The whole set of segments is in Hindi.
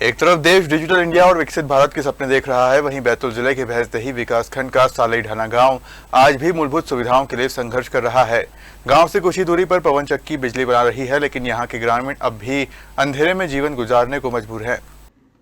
एक तरफ देश डिजिटल इंडिया और विकसित भारत के सपने देख रहा है, वहीं बैतूल जिले के भैंसदेही विकासखंड का सालई ढाना गांव आज भी मूलभूत सुविधाओं के लिए संघर्ष कर रहा है। गांव से कुछ ही दूरी पर पवन चक्की बिजली बना रही है, लेकिन यहां के ग्रामीण अब भी अंधेरे में जीवन गुजारने को मजबूर हैं।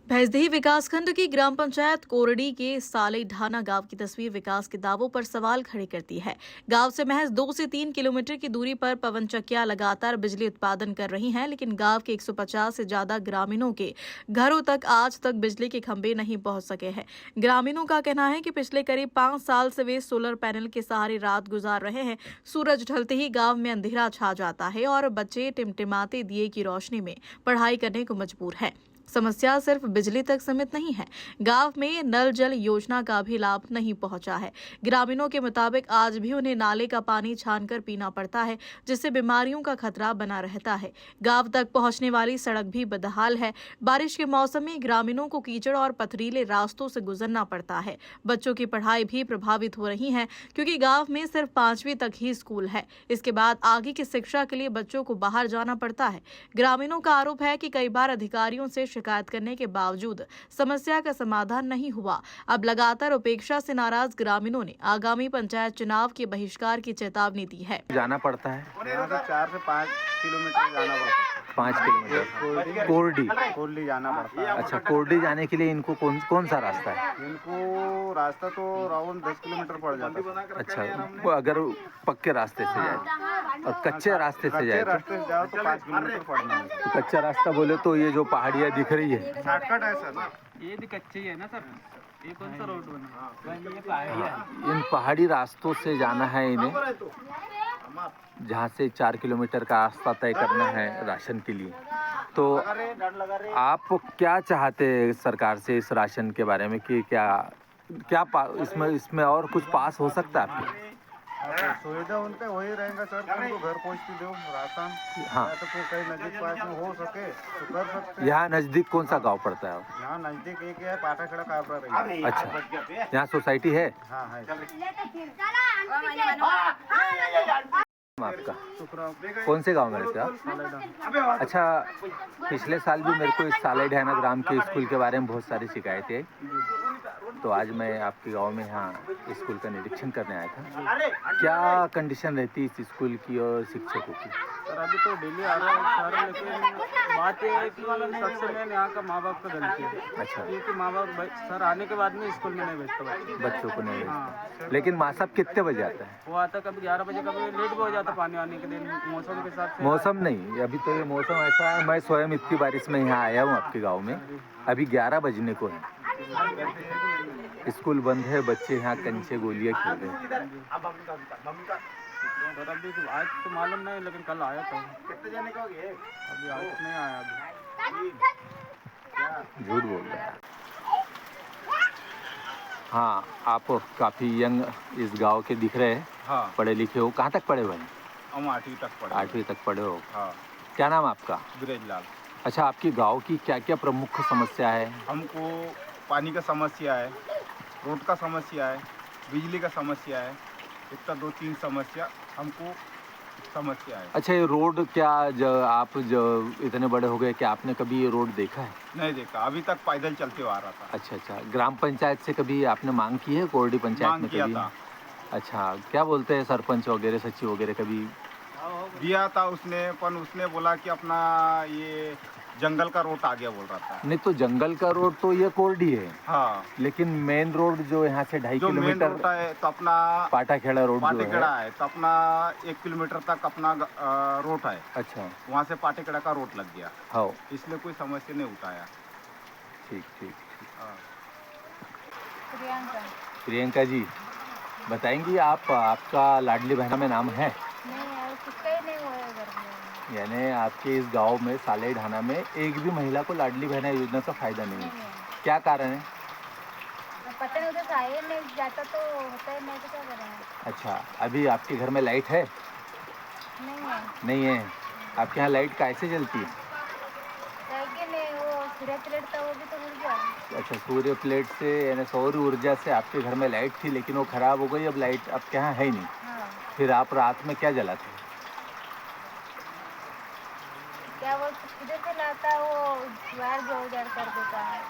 भैंसदेही विकासखंड की ग्राम पंचायत कोरडी के सालई ढाना गांव की तस्वीर विकास के दावों पर सवाल खड़े करती है। गांव से महज 2 से 3 किलोमीटर की दूरी पर पवन चक्कियां लगातार बिजली उत्पादन कर रही हैं, लेकिन गांव के 150 से ज्यादा ग्रामीणों के घरों तक आज तक बिजली के खंभे नहीं पहुंच सके हैं। ग्रामीणों का कहना है कि पिछले करीब 5 साल से वे सोलर पैनल के सहारे रात गुजार रहे हैं। सूरज ढलते ही गाँव में अंधेरा छा जाता है और बच्चे टिमटिमाते दिए की रोशनी में पढ़ाई करने को मजबूर हैं। समस्या सिर्फ बिजली तक सीमित नहीं है, गांव में नल जल योजना का भी लाभ नहीं पहुंचा है। ग्रामीणों के मुताबिक आज भी उन्हें नाले का पानी छानकर पीना पड़ता है, जिससे बीमारियों का खतरा बना रहता है। गांव तक पहुंचने वाली सड़क भी बदहाल है। बारिश के मौसम में ग्रामीणों को कीचड़ और पथरीले रास्तों से गुजरना पड़ता है। बच्चों की पढ़ाई भी प्रभावित हो रही है, क्योंकि गाँव में सिर्फ 5वीं तक ही स्कूल है। इसके बाद आगे की शिक्षा के लिए बच्चों को बाहर जाना पड़ता है। ग्रामीणों का आरोप है कि कई बार अधिकारियों से शिकायत करने के बावजूद समस्या का समाधान नहीं हुआ। अब लगातार उपेक्षा से नाराज ग्रामीणों ने आगामी पंचायत चुनाव के बहिष्कार की चेतावनी दी है। जाना पड़ता है, यहाँ से 4 से 5 किलोमीटर जाना पड़ता है। 5 किलोमीटर कोरडी जाना पड़ता है। अच्छा, कोरडी जाने के लिए इनको कौन सा रास्ता है? इनको रास्ता तो राउंड 10 किलोमीटर पड़ जाता है। अच्छा, वो अगर पक्के रास्ते से जाए और कच्चे रास्ते से जाए रास्ते से जाओ तो 5 किलोमीटर पड़ना है। तो कच्चा रास्ता बोले तो ये जो पहाड़ियाँ दिख रही है, शॉर्टकट है सर। ये भी कच्चे ही है ना सर, ये कौन सा रोड बना? ये पहाड़ी है। इन पहाड़ी रास्तों से जाना है इन्हें, जहाँ से 4 किलोमीटर का रास्ता तय करना है राशन के लिए। तो आप क्या चाहते हैं सरकार से इस राशन के बारे में कि क्या इसमें और कुछ पास हो सकता है आपके? सुविधा उनका वही रहेगा सर, उनको घर पहुँचती दो राशन। हाँ, तो फिर कहीं नजदीक पास में हो सके तो कर सकते हैं। यहाँ नज़दीक कौन सा गांव पड़ता है? यहाँ नजदीक एक है, पाटाखेड़ा काबरा रही। अच्छा, यहाँ सोसाइटी है? हाँ है। आपका कौन से गांव में रहते हैं आप? अच्छा, पिछले साल भी मेरे को इस सालई ढाना ग्राम के स्कूल के बारे में बहुत सारी शिकायतें आई, तो आज मैं आपके गांव में यहाँ स्कूल का निरीक्षण करने आया था। क्या कंडीशन रहती है इस स्कूल की और शिक्षकों की? सर अभी तो डेली आ रहा है सर, लेकिन बात ये है कि सबसे मेन यहाँ का माँ बाप का गलती है। अच्छा, क्योंकि माँ बाप सर आने के बाद में स्कूल में नहीं भेजता बच्चों को नहीं भेजते। लेकिन माँ साहब कितने बजे आता है? वो आता कभी 11 बजे, कभी लेट भी हो जाता पानी आने के दिन, मौसम के साथ। मौसम नहीं, अभी तो ये मौसम ऐसा है, मैं स्वयं इतनी बारिश में यहाँ आया हूँ आपके गाँव में, अभी 11 बजने को है, स्कूल बंद है, बच्चे यहाँ कंचे गोलियाँ खेल रहे हैं। अभी आज तो मालूम नहीं, लेकिन कल आया था। अभी आज नहीं आया अभी। झूठ बोल रहे हैं। हाँ, आप काफ़ी यंग इस गांव के दिख रहे हैं। हाँ, पढ़े लिखे हो, कहाँ तक पढ़े हुए हैं? हम 8वीं तक पढ़े। 8वीं तक पढ़े हो। हाँ। क्या नाम है आपका? ब्रजलाल। अच्छा, आपकी गांव की क्या क्या प्रमुख समस्या है? हमको पानी का समस्या है, रोड का समस्या है, बिजली का समस्या है, इतना 2-3 समस्या हमको समस्या है। अच्छा, ये रोड क्या आप इतने बड़े हो गए, क्या आपने कभी ये रोड देखा है? नहीं देखा, अभी तक पैदल चलते हुआ आ रहा था। अच्छा अच्छा, ग्राम पंचायत से कभी आपने मांग की है? कोरडी पंचायत मांग में किया कभी? था। अच्छा, क्या बोलते हैं सरपंच वगैरह, सचिव वगैरह? कभी दिया था उसने, पर उसने बोला कि अपना ये जंगल का रोड आ गया बोल रहा था। नहीं, तो जंगल का रोड तो ये कोरडी है। हाँ, लेकिन मेन रोड जो यहाँ से 2.5 जो मेन किलोमीटर रोड है तो अपना पाटाखेड़ा रोड जो पाटेखेड़ा है। है, तो अपना 1 किलोमीटर तक अपना रोड है। अच्छा, वहाँ से पाटेखेड़ा का रोड लग गया, हाँ, इसलिए कोई समस्या नहीं उठाया। ठीक ठीक। हाँ। प्रियंका जी, बताएंगी आप, आपका लाडली बहना में नाम है? यानी आपके इस गांव में सालई ढाना में एक भी महिला को लाडली बहना योजना का फायदा नहीं है, क्या कारण है? पता नहीं, उधर आए नहीं जाता तो होता है, नहीं तो क्या करें। अच्छा, अभी आपके घर में लाइट है? नहीं है। नहीं है। आपके यहाँ लाइट कैसे जलती है? वो सूर्य प्लेट था, वो भी तो उड़ गया। अच्छा, सूर्य प्लेट से यानी सौर ऊर्जा से आपके घर में लाइट थी, लेकिन वो खराब हो गई, अब लाइट आपके यहाँ है ही नहीं। हाँ। फिर आप रात में क्या जलाते हैं? क्या वो किधर से लाता, वो वायर जो उधर का कर देता है।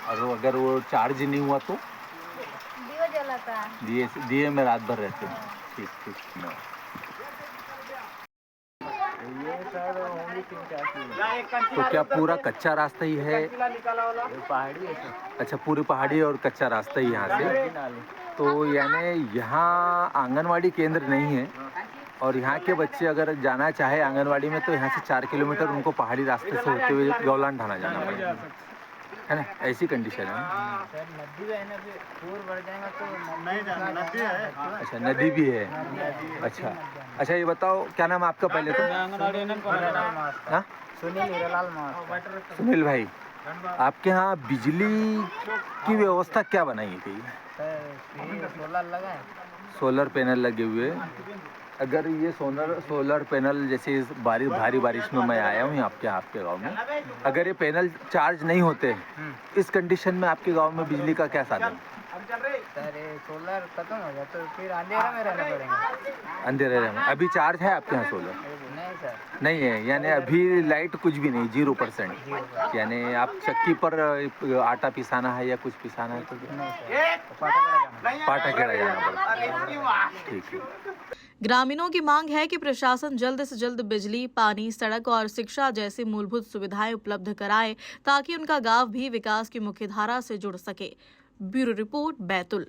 और अगर वो चार्ज नहीं हुआ तो दियो जलाता है। दिए में रात भर रहते हैं। ठीक ठीक। तो क्या पूरा कच्चा रास्ता ही है? पहाड़ी है सर। अच्छा, पूरी पहाड़ी और कच्चा रास्ता ही यहाँ से। तो यानी यहाँ आंगनवाड़ी केंद्र नहीं है और यहाँ के बच्चे अगर जाना चाहे आंगनवाड़ी में तो यहाँ से 4 किलोमीटर उनको पहाड़ी रास्ते से होते हुए गौलान ढाना जाना पड़ेगा, है ना? ऐसी कंडीशन है। सर नदी है ना, फिर दूर बढ़ जाएगा तो नहीं जाना, नदी है। अच्छा, नदी भी है। अच्छा अच्छा, ये बताओ क्या नाम है आपका पहले तो? हाँ, सुनील हीरालाल मास्टर। सुनील भाई, आपके यहाँ बिजली की व्यवस्था क्या बनाई गई है? सर सोलर लगा है। सोलर पैनल लगे हुए हैं। अगर ये सोलर पैनल जैसे इस भारी बारिश में मैं आया हूँ आपके गांव में, अगर ये पैनल चार्ज नहीं होते इस कंडीशन में आपके गांव में बिजली का क्या साधन? सर ये सोलर खत्म हो जाए तो फिर अंधेरा में रहना पड़ेगा। अंधेरे में अभी चार्ज है आपके यहाँ सोलर? नहीं सर। नहीं है, यानी अभी लाइट कुछ भी नहीं, 0%। यानी आप चक्की पर आटा पिसाना है या कुछ पिसाना है तो पाटाखेड़ा जाना पड़ता। ठीक है। ग्रामीणों की मांग है कि प्रशासन जल्द से जल्द बिजली, पानी, सड़क और शिक्षा जैसी मूलभूत सुविधाएं उपलब्ध कराए ताकि उनका गांव भी विकास की मुख्यधारा से जुड़ सके। Bureau report, Betul.